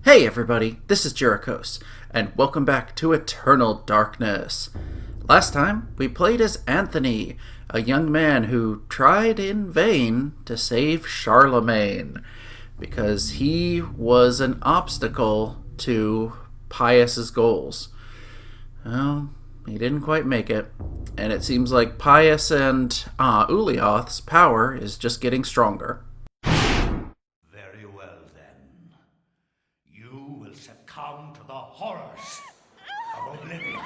Hey everybody, this is Jerichos, and welcome back to Eternal Darkness. Last time, we played as Anthony, a young man who tried in vain to save Charlemagne, because he was an obstacle to Pius's goals. Well, he didn't quite make it, and it seems like Pius and Xel'lotath's power is just getting stronger. Very well, then. You will succumb to the horrors of oblivion.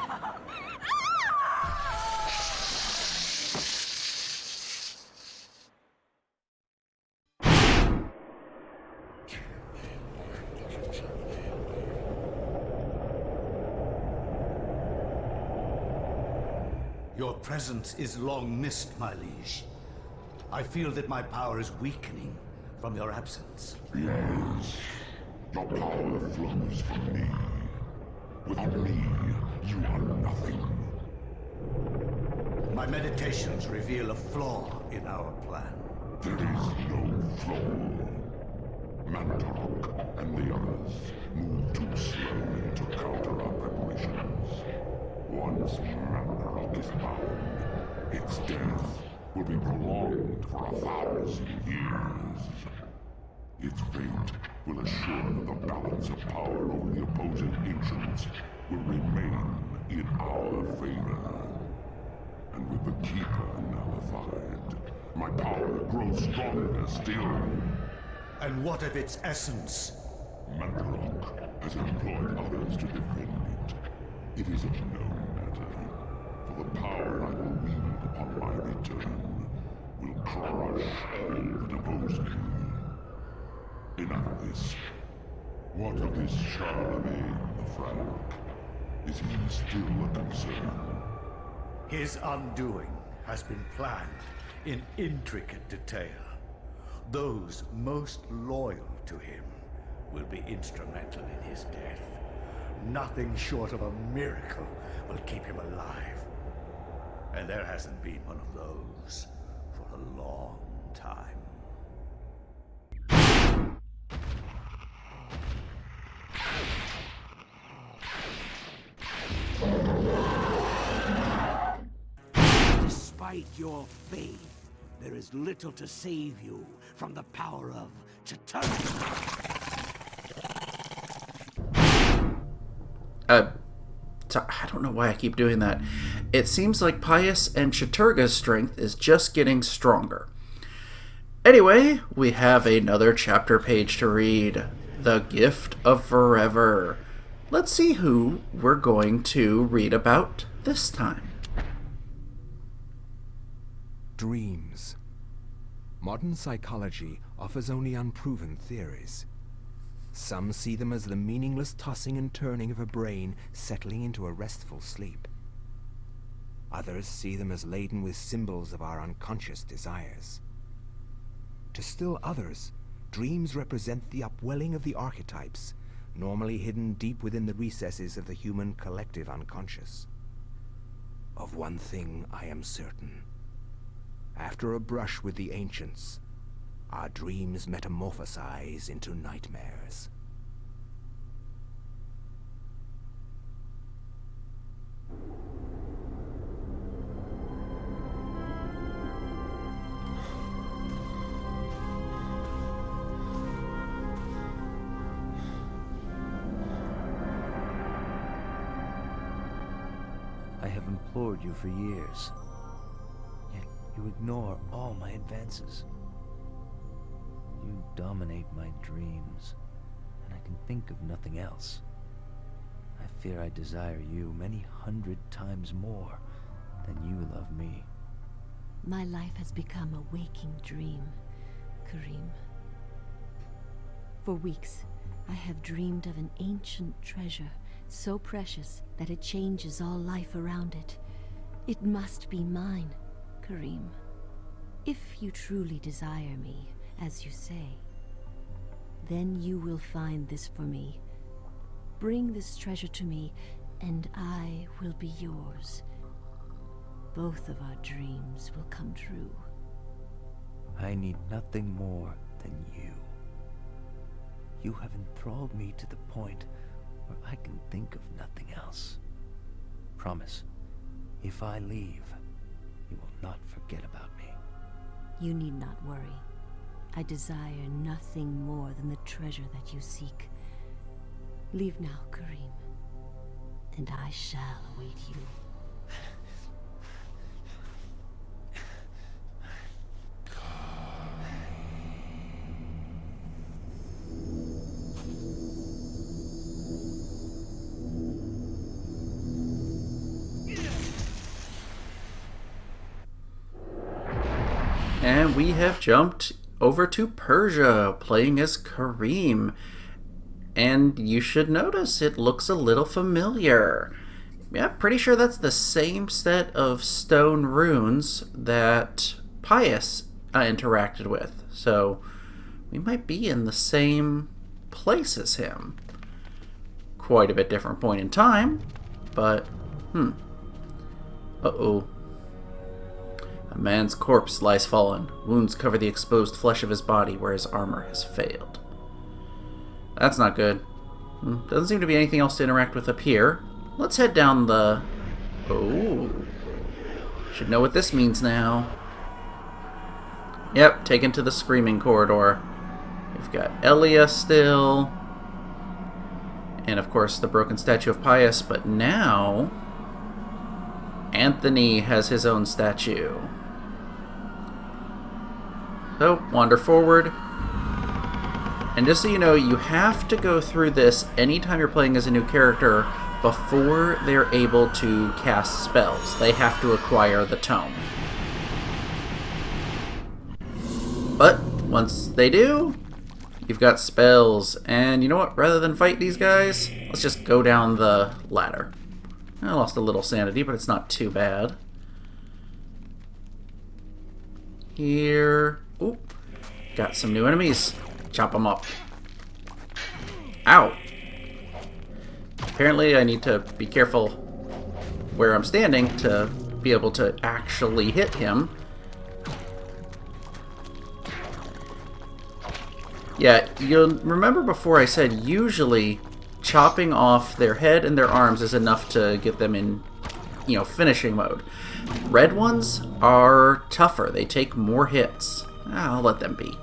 Your presence is long missed, my liege. I feel that my power is weakening from your absence. Yes. Your power flows from me. Without me, you are nothing. My meditations reveal a flaw in our plan. There is no flaw. Mantarok and the others move too slowly to counter our preparations. Once Mantarok is bound, its death will be prolonged for 1,000 years. Its fate will assure that the balance of power over the opposing ancients will remain in our favor. And with the Keeper nullified, my power grows stronger still. And what of its essence? Mantarok has employed others to defend it. It is of no matter, for the power I will wield upon my return will crush all that oppose me. Enough of this. What of this Charlemagne the Frank? Is he still a concern? His undoing has been planned in intricate detail. Those most loyal to him will be instrumental in his death. Nothing short of a miracle will keep him alive. And there hasn't been one of those for a long time. Despite your faith, there is little to save you from the power of Chattur'gha. I don't know why I keep doing that. It seems like Pius and Chattur'gha's strength is just getting stronger. Anyway, we have another chapter page to read. The Gift of Forever. Let's see who we're going to read about this time. Dreams. Modern psychology offers only unproven theories. Some see them as the meaningless tossing and turning of a brain settling into a restful sleep. Others see them as laden with symbols of our unconscious desires. To still others, dreams represent the upwelling of the archetypes, normally hidden deep within the recesses of the human collective unconscious. Of one thing I am certain. After a brush with the ancients, our dreams metamorphosize into nightmares. I have implored you for years, yet you ignore all my advances. You dominate my dreams, and I can think of nothing else. I fear I desire you many 100 times more than you love me. My life has become a waking dream, Karim. For weeks, I have dreamed of an ancient treasure, so precious that it changes all life around it. It must be mine, Karim. If you truly desire me, as you say, then you will find this for me. Bring this treasure to me, and I will be yours. Both of our dreams will come true. I need nothing more than you. You have enthralled me to the point where I can think of nothing else. Promise, if I leave, you will not forget about me. You need not worry. I desire nothing more than the treasure that you seek. Leave now, Karim, and I shall await you. And we have jumped over to Persia, playing as Karim. And you should notice it looks a little familiar. Yeah, pretty sure that's the same set of stone runes that Pius interacted with. So we might be in the same place as him. Quite a bit different point in time, but Uh-oh. A man's corpse lies fallen. Wounds cover the exposed flesh of his body where his armor has failed. That's not good. Doesn't seem to be anything else to interact with up here. Let's head down the... Oh. Should know what this means now. Yep, taken to the Screaming Corridor. We've got Elia still. And of course the broken statue of Pius, but now... Anthony has his own statue. So, wander forward. And just so you know, you have to go through this anytime you're playing as a new character before they're able to cast spells. They have to acquire the tome. But once they do, you've got spells. And you know what? Rather than fight these guys, let's just go down the ladder. I lost a little sanity, but it's not too bad. Here. Ooh. Got some new enemies. Chop them up. Ow. Apparently I need to be careful where I'm standing to be able to actually hit him. Yeah, you'll remember before I said usually chopping off their head and their arms is enough to get them in, finishing mode. Red ones are tougher. They take more hits. I'll let them be.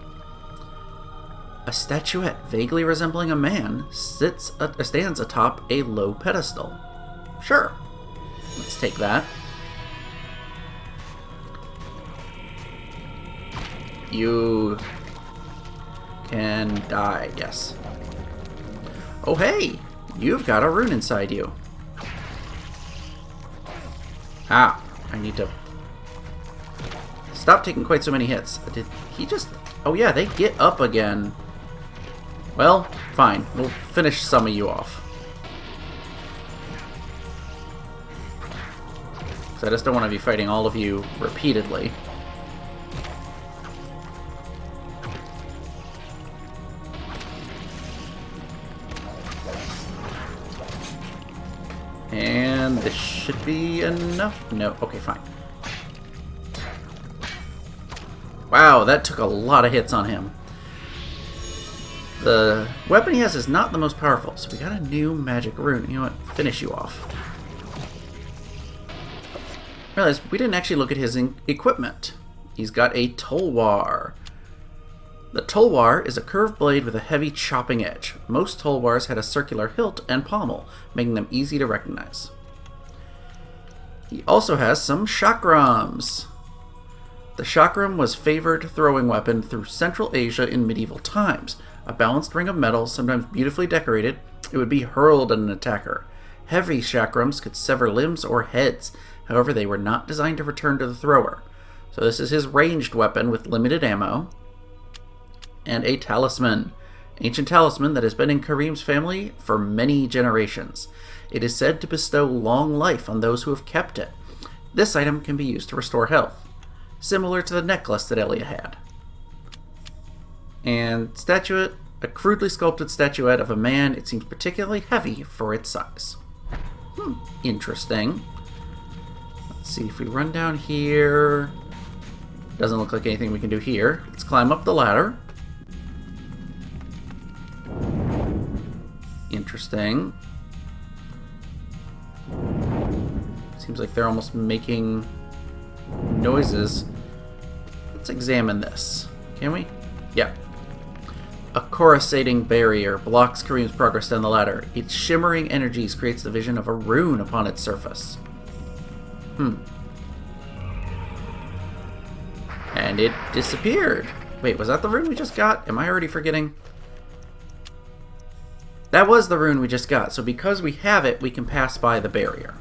A statuette vaguely resembling a man stands atop a low pedestal. Sure. Let's take that. You can die, yes. Oh hey! You've got a rune inside you. Ah, I need to stop taking quite so many hits. Did he just... Oh yeah, they get up again. Well, fine. We'll finish some of you off. So I just don't want to be fighting all of you repeatedly. And this should be enough. No, okay, fine. Wow, that took a lot of hits on him. The weapon he has is not the most powerful, so we got a new magic rune. You know what? Finish you off. Realize we didn't actually look at his equipment. He's got a tulwar. The tulwar is a curved blade with a heavy chopping edge. Most tulwars had a circular hilt and pommel, making them easy to recognize. He also has some chakrams. The chakram was favored throwing weapon through Central Asia in medieval times. A balanced ring of metal, sometimes beautifully decorated, it would be hurled at an attacker. Heavy chakrams could sever limbs or heads, however they were not designed to return to the thrower. So this is his ranged weapon with limited ammo. And a talisman. Ancient talisman that has been in Karim's family for many generations. It is said to bestow long life on those who have kept it. This item can be used to restore health, similar to the necklace that Elia had. And statuette, a crudely sculpted statuette of a man. It seems particularly heavy for its size. Interesting. Let's see if we run down here. Doesn't look like anything we can do here. Let's climb up the ladder. Interesting. Seems like they're almost making noises. Let's examine this. Can we? Yeah. A coruscating barrier blocks Karim's progress down the ladder. Its shimmering energies creates the vision of a rune upon its surface. And it disappeared. Wait, was that the rune we just got? Am I already forgetting? That was the rune we just got. So because we have it, we can pass by the barrier.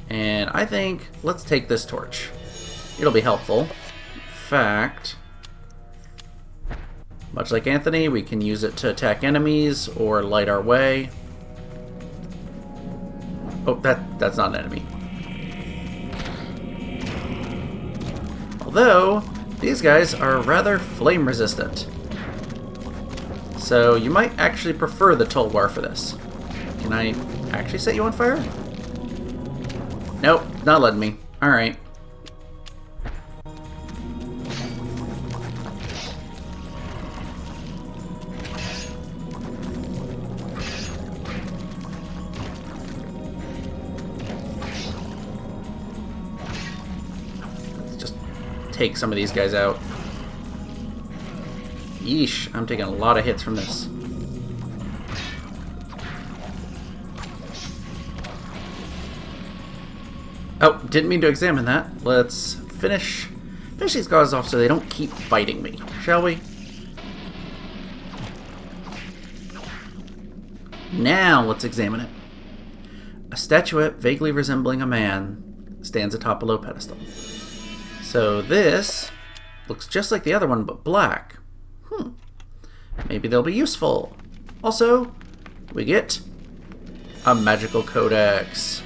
And I think, let's take this torch. It'll be helpful. In fact, much like Anthony, we can use it to attack enemies or light our way. Oh, that's not an enemy. Although, these guys are rather flame resistant. So you might actually prefer the tulwar for this. Can I actually set you on fire? Nope, not letting me. Alright. Let's just take some of these guys out. Yeesh, I'm taking a lot of hits from this. Oh, didn't mean to examine that. Let's finish these guys off so they don't keep fighting me, shall we? Now let's examine it. A statuette vaguely resembling a man stands atop a low pedestal. So this looks just like the other one, but black. Maybe they'll be useful. Also, we get a magical codex.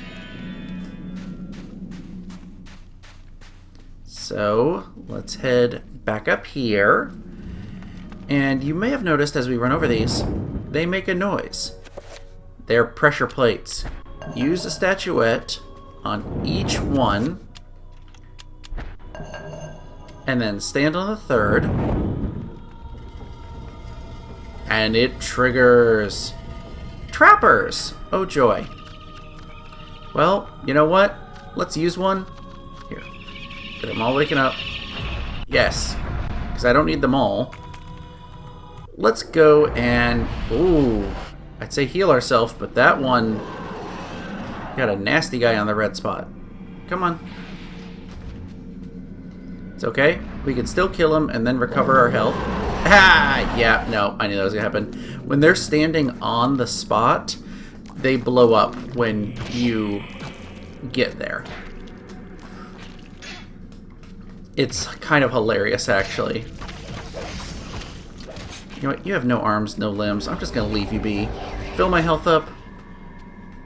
So let's head back up here. And you may have noticed as we run over these, they make a noise. They're pressure plates. Use a statuette on each one, and then stand on the third, and it triggers. Trappers! Oh joy. Well, you know what? Let's use one. Here. Get them all waking up. Yes. Because I don't need them all. Let's go and... Ooh. I'd say heal ourselves, but that one... Got a nasty guy on the red spot. Come on. It's okay. We can still kill him and then recover our health. Ah! Yeah, no, I knew that was going to happen. When they're standing on the spot, they blow up when you get there. It's kind of hilarious, actually. You know what? You have no arms, no limbs. I'm just going to leave you be. Fill my health up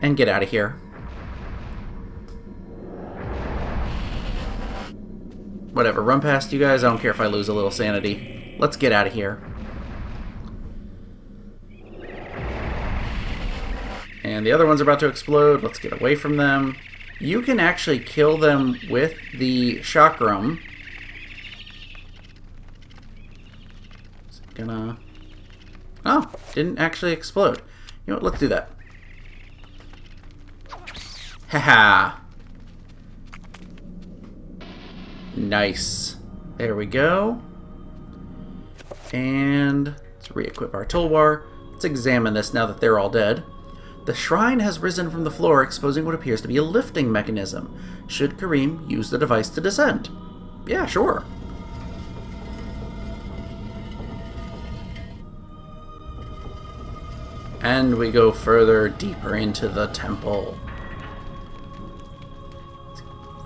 and get out of here. Whatever, run past you guys. I don't care if I lose a little sanity. Let's get out of here. And the other one's about to explode. Let's get away from them. You can actually kill them with the chakram. Is it gonna... Oh, didn't actually explode. You know what, let's do that. Haha. Nice. There we go. And let's re-equip our tulwar. Let's examine this now that they're all dead. The shrine has risen from the floor, exposing what appears to be a lifting mechanism. Should Karim use the device to descend? Yeah, sure. And we go further deeper into the temple.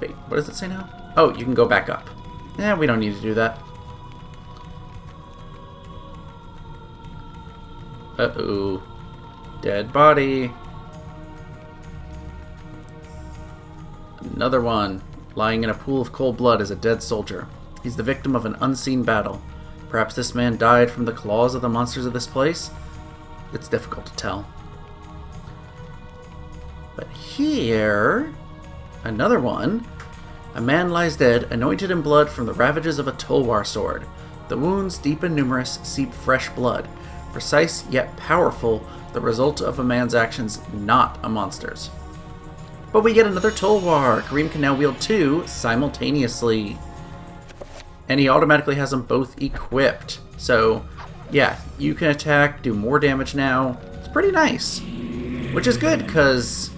Wait, what does it say now? Oh, you can go back up. Yeah, we don't need to do that. Uh-oh. Dead body. Another one. Lying in a pool of cold blood is a dead soldier. He's the victim of an unseen battle. Perhaps this man died from the claws of the monsters of this place? It's difficult to tell. But here... Another one. A man lies dead, anointed in blood from the ravages of a tulwar sword. The wounds, deep and numerous, seep fresh blood. Precise yet powerful, the result of a man's actions, not a monster's. But we get another Tulwar. Karim can now wield 2 simultaneously. And he automatically has them both equipped. So, yeah, you can attack, do more damage now. It's pretty nice. Which is good, because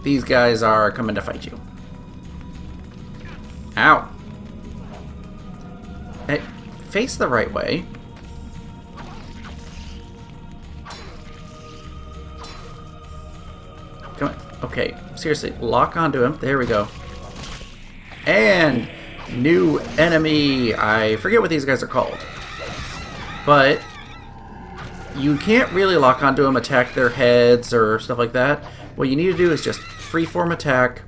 these guys are coming to fight you. Ow. Hey, face the right way. Come on. Okay, seriously, lock onto him. There we go. And new enemy. I forget what these guys are called. But you can't really lock onto them, attack their heads or stuff like that. What you need to do is just freeform attack.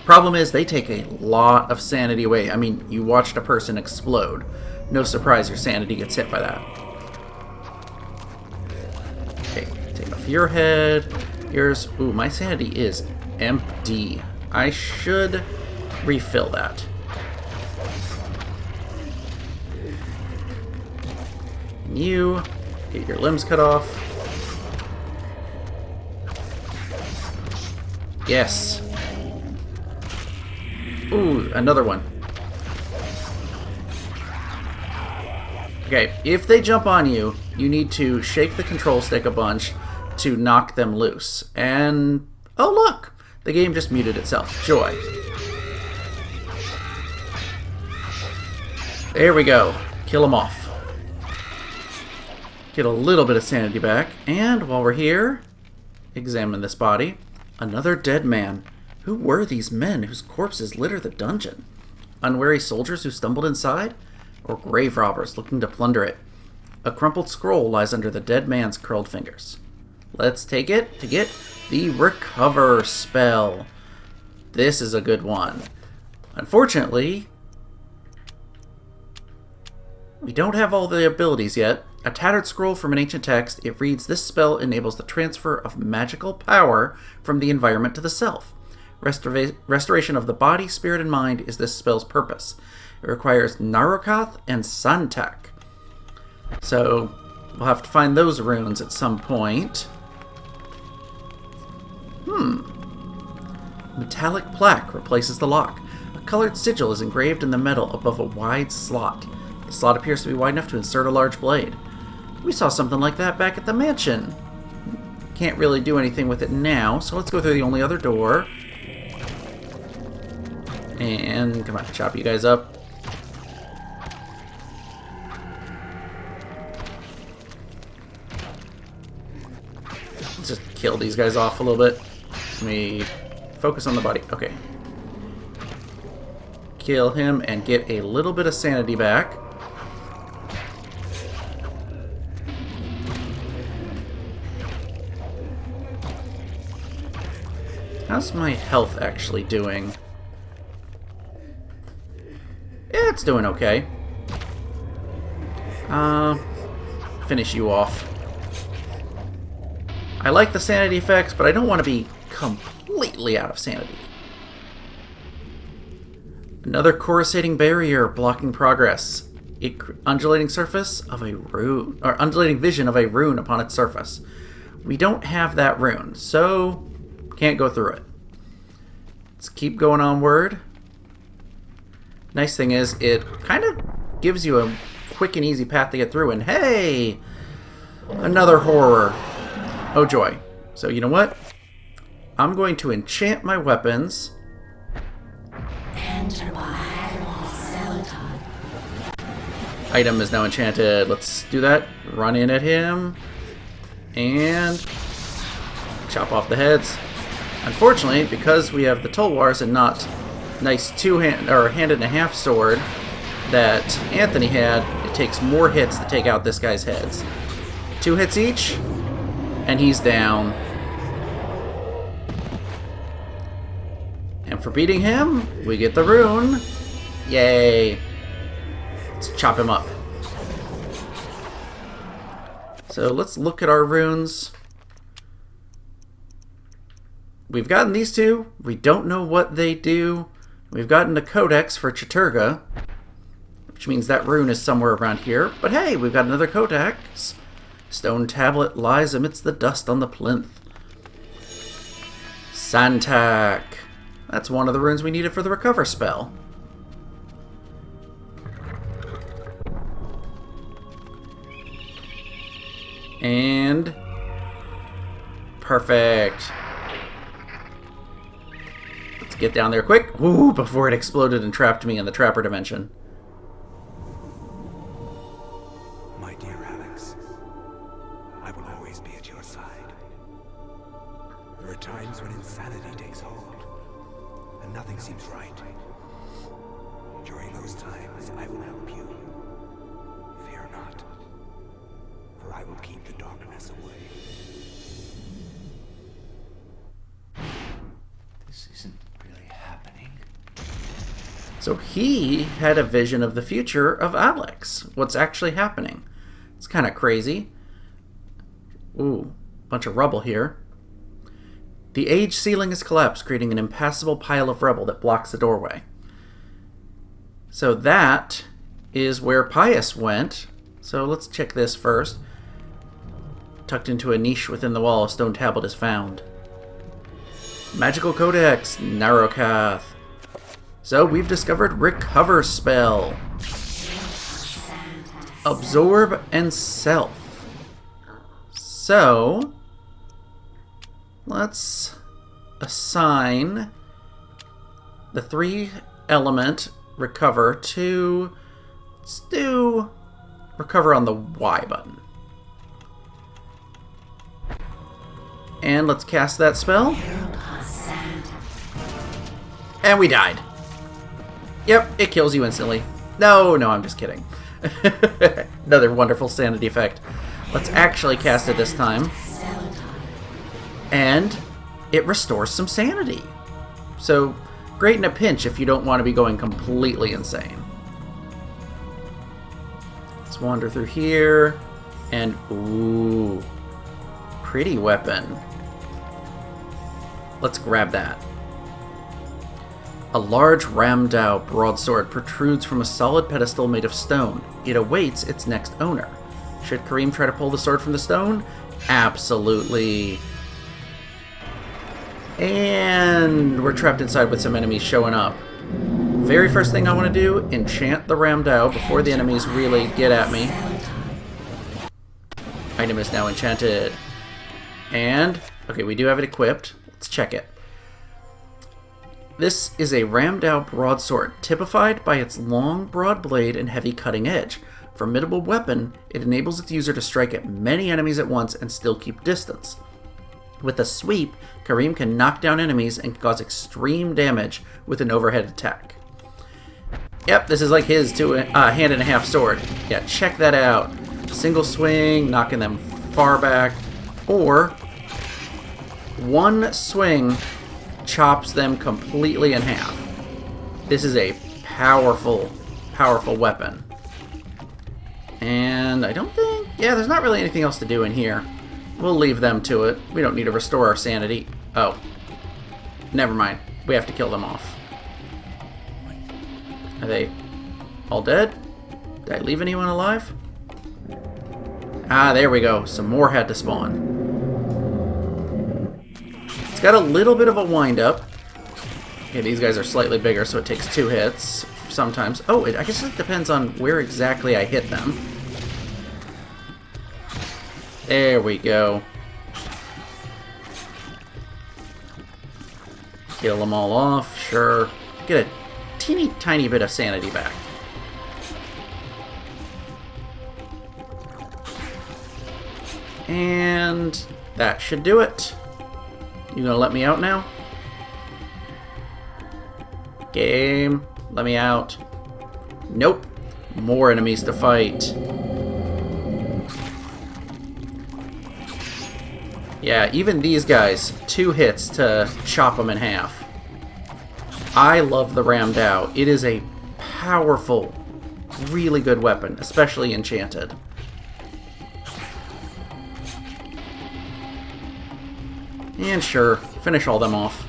Problem is, they take a lot of sanity away. I mean, you watched a person explode. No surprise your sanity gets hit by that. Okay, take off your head. Yours. Ooh, my sanity is empty. I should refill that. And you get your limbs cut off. Yes. Ooh, another one. Okay, if they jump on you, you need to shake the control stick a bunch to knock them loose. And, oh look! The game just muted itself. Joy. There we go. Kill them off. Get a little bit of sanity back. And while we're here, examine this body. Another dead man. Who were these men whose corpses litter the dungeon? Unwary soldiers who stumbled inside? Or grave robbers looking to plunder it? A crumpled scroll lies under the dead man's curled fingers. Let's take it to get the Recover spell. This is a good one. Unfortunately, we don't have all the abilities yet. A tattered scroll from an ancient text. It reads, this spell enables the transfer of magical power from the environment to the self. Restoration of the body, spirit, and mind is this spell's purpose. It requires Xel'lotath and Santak. So, we'll have to find those runes at some point. Metallic plaque replaces the lock. A colored sigil is engraved in the metal above a wide slot. The slot appears to be wide enough to insert a large blade. We saw something like that back at the mansion. Can't really do anything with it now, so let's go through the only other door. And, come on, chop you guys up. Let's just kill these guys off a little bit. Let me focus on the body. Okay. Kill him and get a little bit of sanity back. How's my health actually doing? Yeah, it's doing okay. Finish you off. I like the sanity effects, but I don't want to be completely out of sanity. Another coruscating barrier blocking progress. Undulating surface of a rune, or undulating vision of a rune upon its surface. We don't have that rune, so can't go through it. Let's keep going onward. Nice thing is, it kind of gives you a quick and easy path to get through, and hey! Another horror. Oh joy. So you know what? I'm going to enchant my weapons. Item is now enchanted. Let's do that. Run in at him. And chop off the heads. Unfortunately, because we have the Tulwars and not nice hand and a half sword that Anthony had, it takes more hits to take out this guy's heads. 2 hits each, and he's down. And for beating him, we get the rune. Yay. Let's chop him up. So let's look at our runes. We've gotten these 2. We don't know what they do. We've gotten the Codex for Chattur'gha. which means that rune is somewhere around here. But hey, we've got another codex. Stone tablet lies amidst the dust on the plinth. Santak. That's one of the runes we needed for the recover spell. And perfect. Let's get down there quick. Woo, before it exploded and trapped me in the trapper dimension. My dear Alex, I will always be at your side. There are times when insanity takes hold, and nothing seems right. During those times, I will help you. Fear not, for I will keep the darkness away. This isn't really happening. So he had a vision of the future of Alex. What's actually happening? It's kind of crazy. Ooh, bunch of rubble here. The age ceiling has collapsed, creating an impassable pile of rubble that blocks the doorway. So that is where Pius went. So let's check this first. Tucked into a niche within the wall, a stone tablet is found. Magical Codex, Xel'lotath. So we've discovered Recover Spell. Absorb and Self. So let's assign the 3-element Recover to... Let's do Recover on the Y button. And let's cast that spell. And we died. Yep, it kills you instantly. No, I'm just kidding. Another wonderful sanity effect. Let's actually cast it this time. And it restores some sanity. So, great in a pinch if you don't want to be going completely insane. Let's wander through here. And, ooh, pretty weapon. Let's grab that. A large Ramdao broadsword protrudes from a solid pedestal made of stone. It awaits its next owner. Should Karim try to pull the sword from the stone? Absolutely. And we're trapped inside with some enemies showing up. Very first thing I want to do, enchant the Ramdao before the enemies really get at me. Item is now enchanted. And, okay, we do have it equipped. Let's check it. This is a Ramdao broadsword, typified by its long, broad blade and heavy cutting edge. Formidable weapon, it enables its user to strike at many enemies at once and still keep distance. With a sweep, Karim can knock down enemies and cause extreme damage with an overhead attack. Yep, this is like his hand-and-a-half sword. Yeah, check that out. Single swing, knocking them far back, or one swing chops them completely in half. This is a powerful, powerful weapon. And I don't think... Yeah, there's not really anything else to do in here. We'll leave them to it. We don't need to restore our sanity. Oh. Never mind. We have to kill them off. Are they all dead? Did I leave anyone alive? Ah, there we go. Some more had to spawn. It's got a little bit of a wind-up. Okay, these guys are slightly bigger, so it takes 2 hits sometimes. Oh, I guess it depends on where exactly I hit them. There we go. Kill them all off, sure. Get a teeny tiny bit of sanity back. And that should do it. You gonna let me out now? Game, let me out. Nope. More enemies to fight. Yeah, even these guys, 2 hits to chop them in half. I love the Ramdao. It is a powerful, really good weapon, especially enchanted. And sure, finish all them off.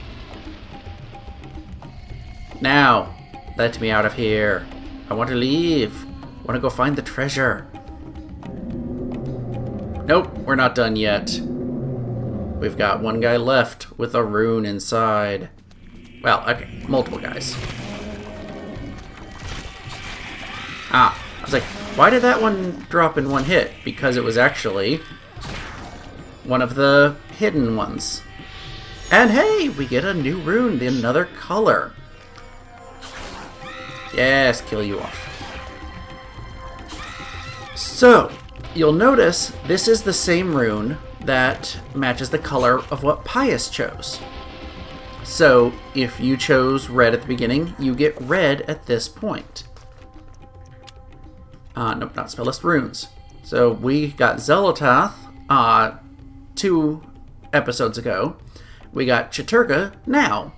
Now, let me out of here. I want to leave. I want to go find the treasure. Nope, we're not done yet. We've got one guy left with a rune inside. Well, okay, multiple guys. Ah, I was like, why did that one drop in one hit? Because it was actually one of the hidden ones. And hey, we get a new rune, another color. Yes, kill you off. So, you'll notice this is the same rune that matches the color of what Pius chose. So, if you chose red at the beginning, you get red at this point. Nope, not spell list, runes. So, we got Xel'lotath 2 episodes ago. We got Chattur'gha now.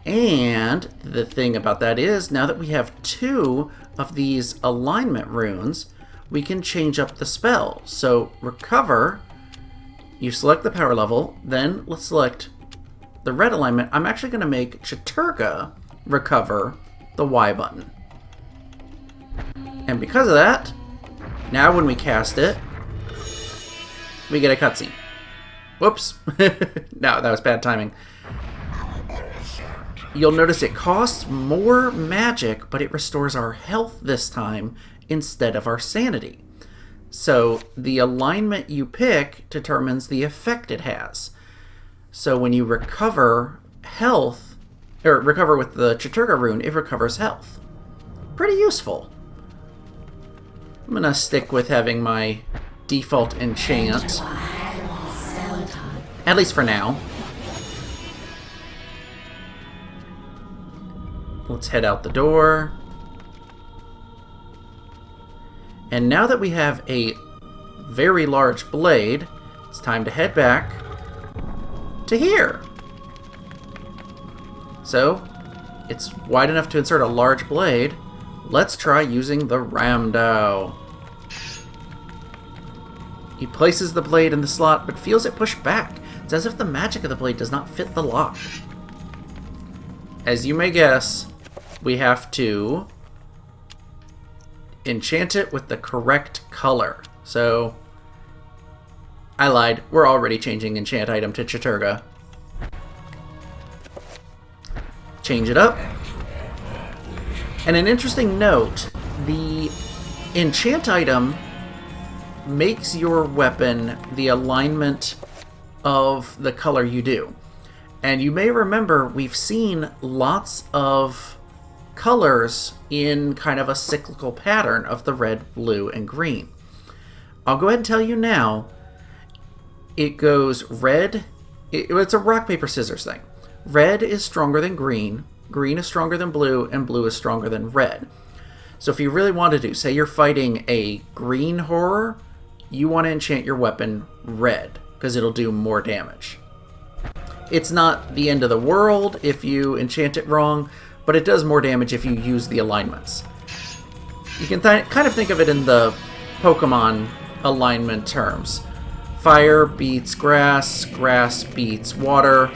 And the thing about that is, now that we have 2 of these alignment runes, we can change up the spell. So, recover, you select the power level, then let's select the red alignment. I'm actually going to make Chattur'gha recover the Y button. And because of that, now when we cast it, we get a cutscene. Whoops. No, that was bad timing. You'll notice it costs more magic, but it restores our health this time instead of our sanity. So the alignment you pick determines the effect it has. So when you recover health, or recover with the Chattur'gha rune, it recovers health. Pretty useful. I'm gonna stick with having my default enchant. At least for now. Let's head out the door. And now that we have a very large blade, it's time to head back to here. So, it's wide enough to insert a large blade. Let's try using the Ramdao. He places the blade in the slot, but feels it push back. It's as if the magic of the blade does not fit the lock. As you may guess, we have to enchant it with the correct color. So, I lied. We're already changing enchant item to Chattur'gha. Change it up. And an interesting note, the enchant item makes your weapon the alignment of the color you do. And you may remember we've seen lots of colors in kind of a cyclical pattern of the red, blue, and green. I'll go ahead and tell you now, it goes red, it's a rock, paper, scissors thing. Red is stronger than green, green is stronger than blue, and blue is stronger than red. So if you really wanted to, say you're fighting a green horror, you want to enchant your weapon red, because it'll do more damage. It's not the end of the world if you enchant it wrong, but it does more damage if you use the alignments. You can kind of think of it in the Pokemon alignment terms. Fire beats grass, grass beats water,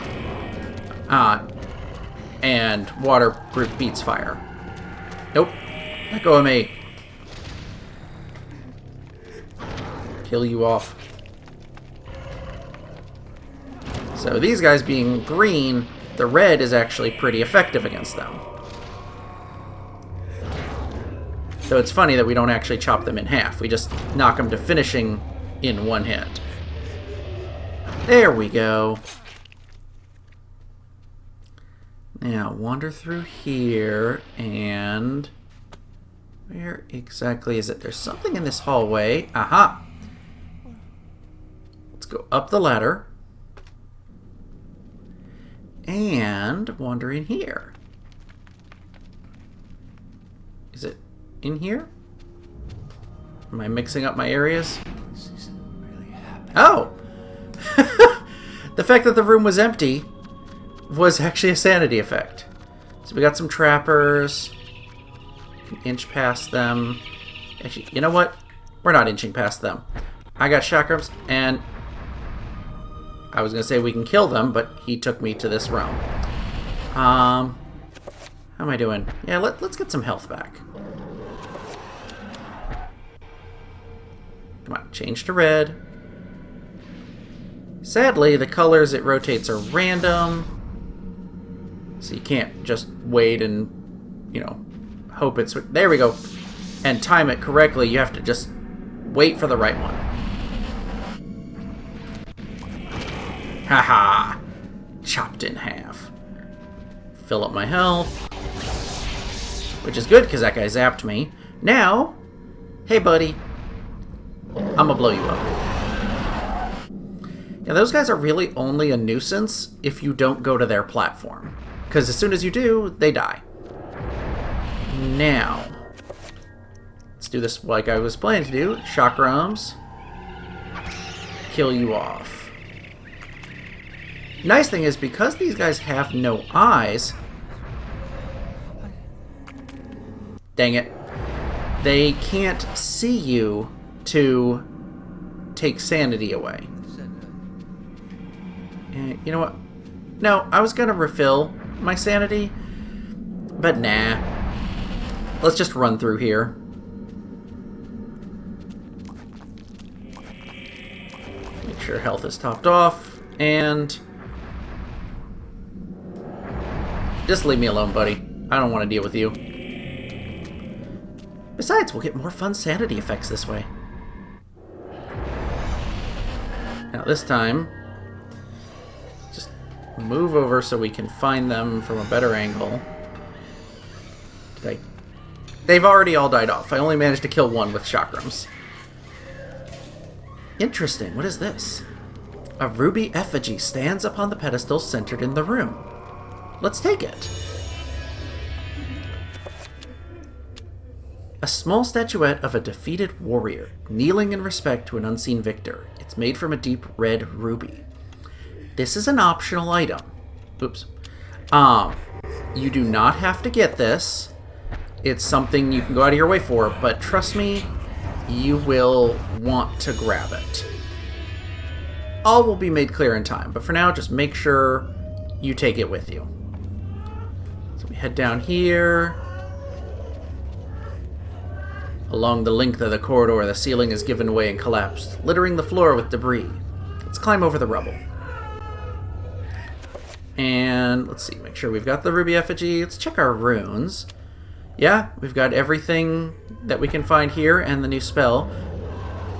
and water beats fire. Nope. Let go of me. Kill you off. So these guys being green, the red is actually pretty effective against them. So it's funny that we don't actually chop them in half. We just knock them to finishing in one hit. There we go. Now, wander through here, and where exactly is it? There's something in this hallway. Aha! Let's go up the ladder. And wander in here. Is it in here? Am I mixing up my areas? This isn't really happening. Oh! The fact that the room was empty was actually a sanity effect. So we got some trappers. Can inch past them. Actually, you know what? We're not inching past them. I got chakrams, and I was going to say we can kill them, but he took me to this realm. How How am I doing? Yeah, let's get some health back. Come on, change to red. Sadly, the colors it rotates are random. So you can't just wait and, you know, hope it's... There we go. And time it correctly. You have to just wait for the right one. Haha! Chopped in half. Fill up my health. Which is good, because that guy zapped me. Now, hey buddy, I'm gonna blow you up. Now those guys are really only a nuisance if you don't go to their platform. Because as soon as you do, they die. Now, let's do this like I was planning to do. Chakrams. Kill you off. Nice thing is, because these guys have no eyes... Dang it. They can't see you to take sanity away. And you know what? No, I was gonna refill my sanity, but nah. Let's just run through here. Make sure health is topped off, and... Just leave me alone, buddy. I don't want to deal with you. Besides, we'll get more fun sanity effects this way. Now this time, just move over so we can find them from a better angle. They've already all died off. I only managed to kill one with chakrams. Interesting. What is this? A ruby effigy stands upon the pedestal centered in the room. Let's take it. A small statuette of a defeated warrior, kneeling in respect to an unseen victor. It's made from a deep red ruby. This is an optional item. Oops. You do not have to get this. It's something you can go out of your way for, but trust me, you will want to grab it. All will be made clear in time, but for now, just make sure you take it with you. So we head down here. Along the length of the corridor, the ceiling is given way and collapsed, littering the floor with debris. Let's climb over the rubble. And let's see, make sure we've got the ruby effigy. Let's check our runes. Yeah, we've got everything that we can find here and the new spell.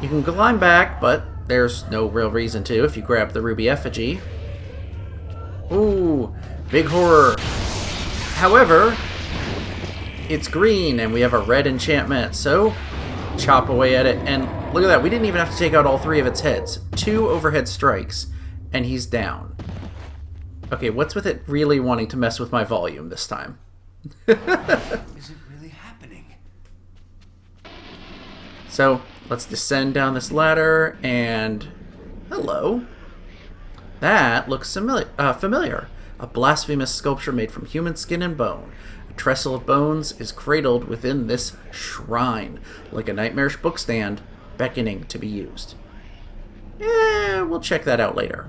You can climb back, but there's no real reason to if you grab the ruby effigy. Ooh, big horror. However, it's green and we have a red enchantment, so chop away at it. And look at that, we didn't even have to take out all three of its heads. 2 overhead strikes, and he's down. Okay, what's with it really wanting to mess with my volume this time? Is it really happening? So, let's descend down this ladder, and... Hello. That looks familiar. A blasphemous sculpture made from human skin and bone. A trestle of bones is cradled within this shrine, like a nightmarish bookstand, beckoning to be used. We'll check that out later.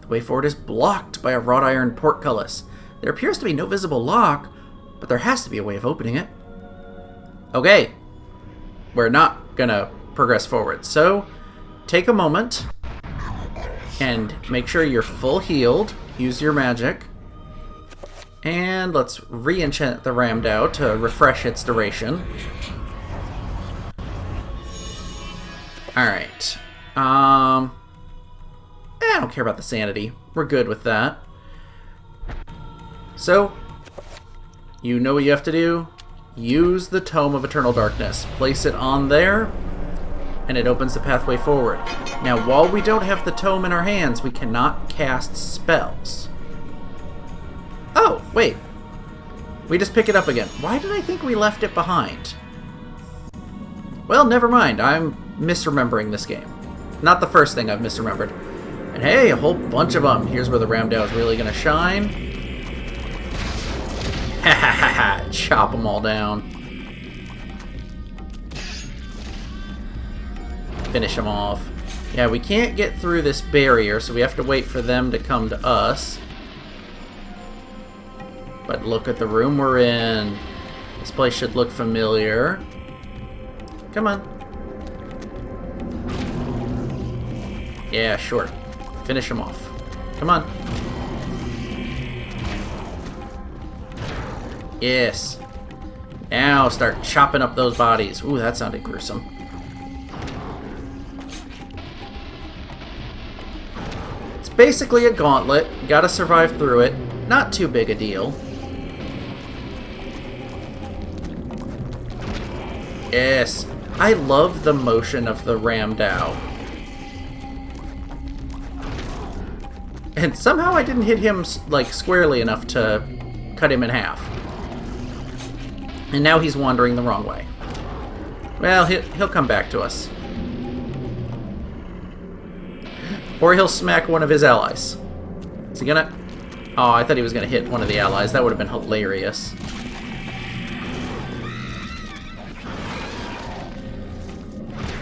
The way forward is blocked by a wrought iron portcullis. There appears to be no visible lock, but there has to be a way of opening it. Okay, we're not gonna progress forward, so take a moment and make sure you're full healed. Use your magic. And let's re-enchant the Ramdao to refresh its duration. Alright. I don't care about the sanity. We're good with that. So, you know what you have to do. Use the Tome of Eternal Darkness. Place it on there, and it opens the pathway forward. Now, while we don't have the tome in our hands, we cannot cast spells. Oh, wait. We just pick it up again. Why did I think we left it behind? Well, never mind. I'm misremembering this game. Not the first thing I've misremembered. And hey, a whole bunch of them. Here's where the Ramdao is really going to shine. Ha ha ha ha. Chop them all down. Finish them off. Yeah, we can't get through this barrier, so we have to wait for them to come to us. But look at the room we're in. This place should look familiar. Come on. Yeah, sure. Finish him off. Come on. Yes. Now start chopping up those bodies. Ooh, that sounded gruesome. It's basically a gauntlet. You gotta survive through it. Not too big a deal. Yes. I love the motion of the Ramdao. And somehow I didn't hit him, like, squarely enough to cut him in half. And now he's wandering the wrong way. Well, he'll come back to us. Or he'll smack one of his allies. Is he gonna... Oh, I thought he was gonna hit one of the allies. That would have been hilarious.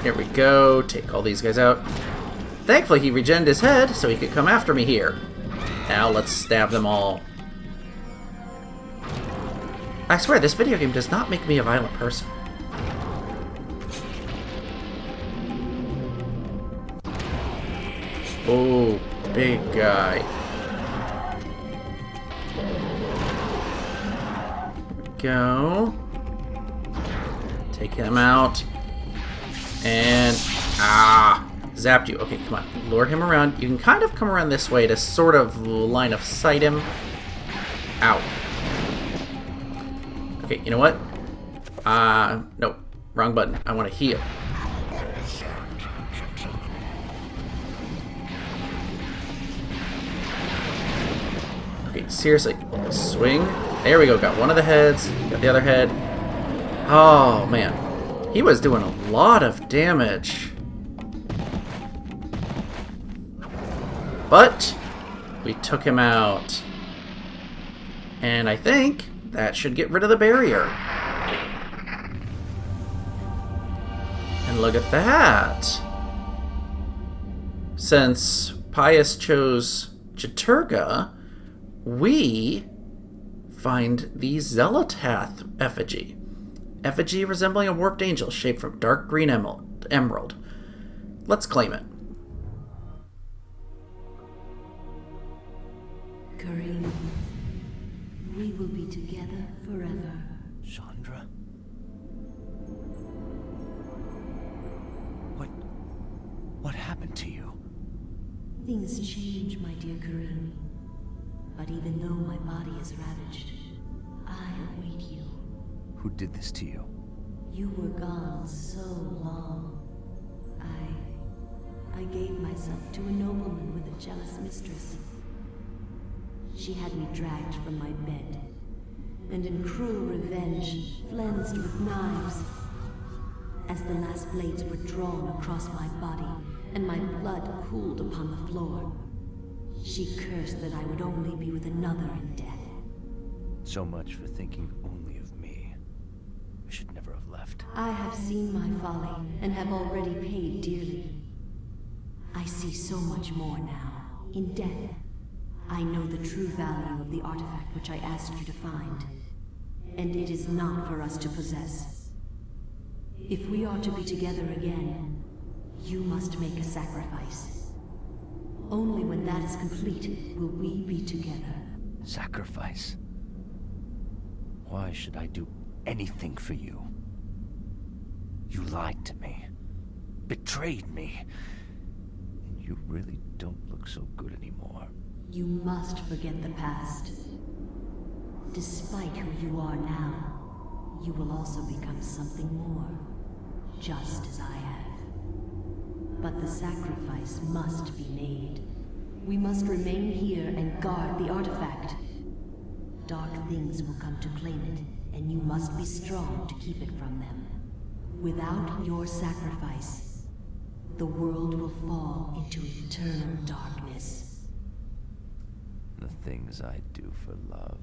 Here we go. Take all these guys out. Thankfully, he regened his head, so he could come after me here. Now, let's stab them all. I swear, this video game does not make me a violent person. Oh, big guy. Here we go. Take him out. And... zapped you. Okay, come on. Lure him around. You can kind of come around this way to sort of line of sight him. Ow. Okay, you know what? No. Wrong button. I want to heal. Okay, seriously. Swing. There we go. Got one of the heads. Got the other head. Oh, man. He was doing a lot of damage. But we took him out. And I think that should get rid of the barrier. And look at that. Since Pius chose Chattur'gha, we find the Xel'lotath effigy. Effigy resembling a warped angel shaped from dark green emerald. Let's claim it. Karim, we will be together forever. Chandra? What happened to you? Things change, my dear Karim. But even though my body is ravaged, I await you. Who did this to you? You were gone so long. I gave myself to a nobleman with a jealous mistress. She had me dragged from my bed, and in cruel revenge, flensed with knives. As the last blades were drawn across my body, and my blood cooled upon the floor, she cursed that I would only be with another in death. So much for thinking only of me. I should never have left. I have seen my folly, and have already paid dearly. I see so much more now. In death, I know the true value of the artifact which I asked you to find. And it is not for us to possess. If we are to be together again, you must make a sacrifice. Only when that is complete will we be together. Sacrifice? Why should I do anything for you? You lied to me. Betrayed me. And you really don't look so good anymore. You must forget the past. Despite who you are now, you will also become something more, just as I have. But the sacrifice must be made. We must remain here and guard the artifact. Dark things will come to claim it, and you must be strong to keep it from them. Without your sacrifice, the world will fall into eternal darkness. The things I do for love.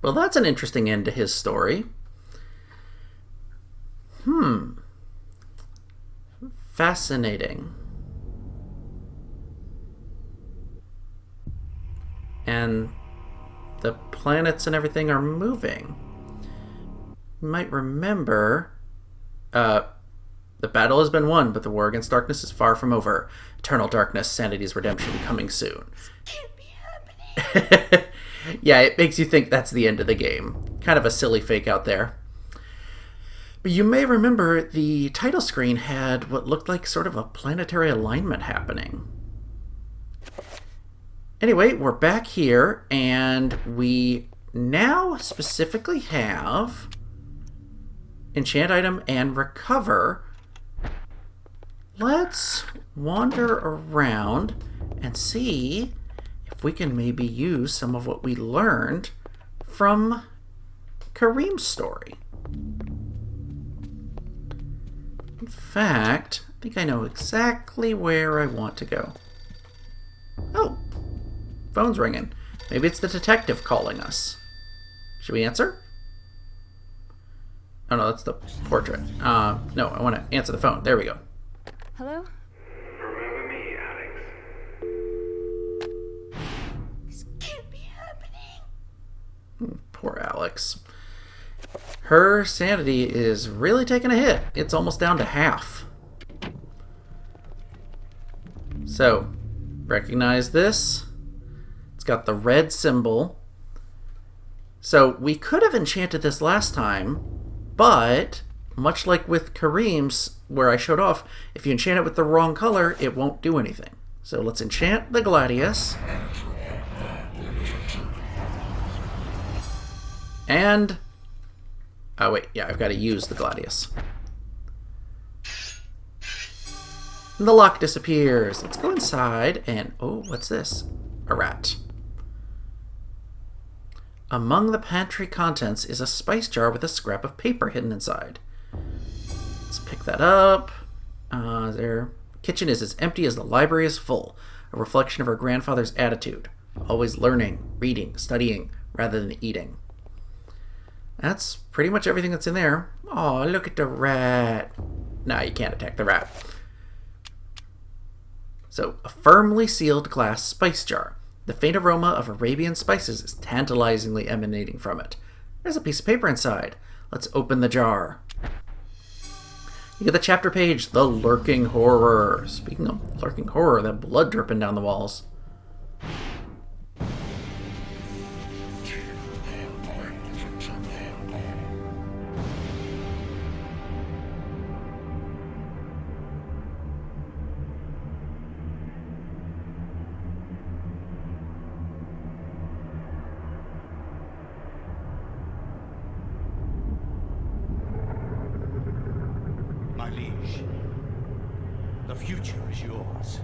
Well, that's an interesting end to his story. fascinating. And the planets and everything are moving. You might remember, the battle has been won, but the war against darkness is far from over. Eternal darkness, sanity's redemption coming soon. Can't be happening. Yeah, it makes you think that's the end of the game. Kind of a silly fake out there. But you may remember the title screen had what looked like sort of a planetary alignment happening. Anyway, we're back here, and we now specifically have enchant item and recover. Let's wander around and see if we can maybe use some of what we learned from Karim's story. In fact, I think I know exactly where I want to go. Oh, phone's ringing. Maybe it's the detective calling us. Should we answer? Oh no, that's the portrait. No, I want to answer the phone. There we go. Hello? Remember me, Alex? This can't be happening. Poor Alex. Her sanity is really taking a hit. It's almost down to half. So, recognize this. It's got the red symbol. So, we could have enchanted this last time, but much like with Karim's, where I showed off, if you enchant it with the wrong color, it won't do anything. So let's enchant the Gladius. And... oh wait, yeah, I've got to use the Gladius. And the lock disappears. Let's go inside and... oh, what's this? A rat. Among the pantry contents is a spice jar with a scrap of paper hidden inside. Let's pick that up. Their kitchen is as empty as the library is full, a reflection of her grandfather's attitude. Always learning, reading, studying, rather than eating. That's pretty much everything that's in there. Oh, look at the rat. Nah, you can't attack the rat. So, a firmly sealed glass spice jar. The faint aroma of Arabian spices is tantalizingly emanating from it. There's a piece of paper inside. Let's open the jar. You get the chapter page, The Lurking Horror. Speaking of lurking horror, that blood dripping down the walls. My liege, the future is yours.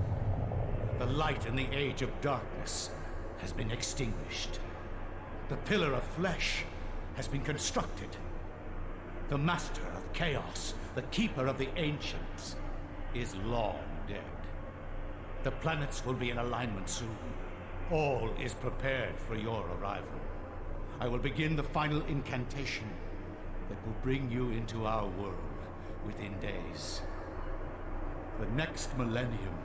The light in the age of darkness has been extinguished. The pillar of flesh has been constructed. The master of chaos, the keeper of the ancients, is long dead. The planets will be in alignment soon. All is prepared for your arrival. I will begin the final incantation that will bring you into our world within days. The next millennium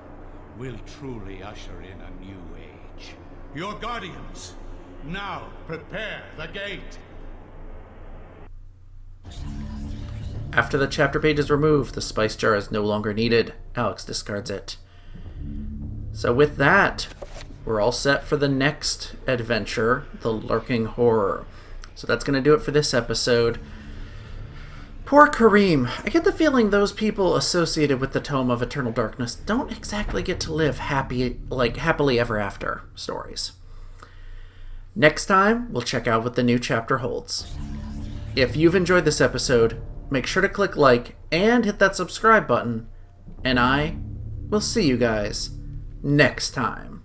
will truly usher in a new age. Your guardians, now prepare the gate! After the chapter page is removed, the spice jar is no longer needed. Alex discards it. So with that, we're all set for the next adventure, The Lurking Horror. So that's going to do it for this episode. Poor Karim. I get the feeling those people associated with the Tome of Eternal Darkness don't exactly get to live happily ever after stories. Next time, we'll check out what the new chapter holds. If you've enjoyed this episode, make sure to click like and hit that subscribe button, and I will see you guys next time.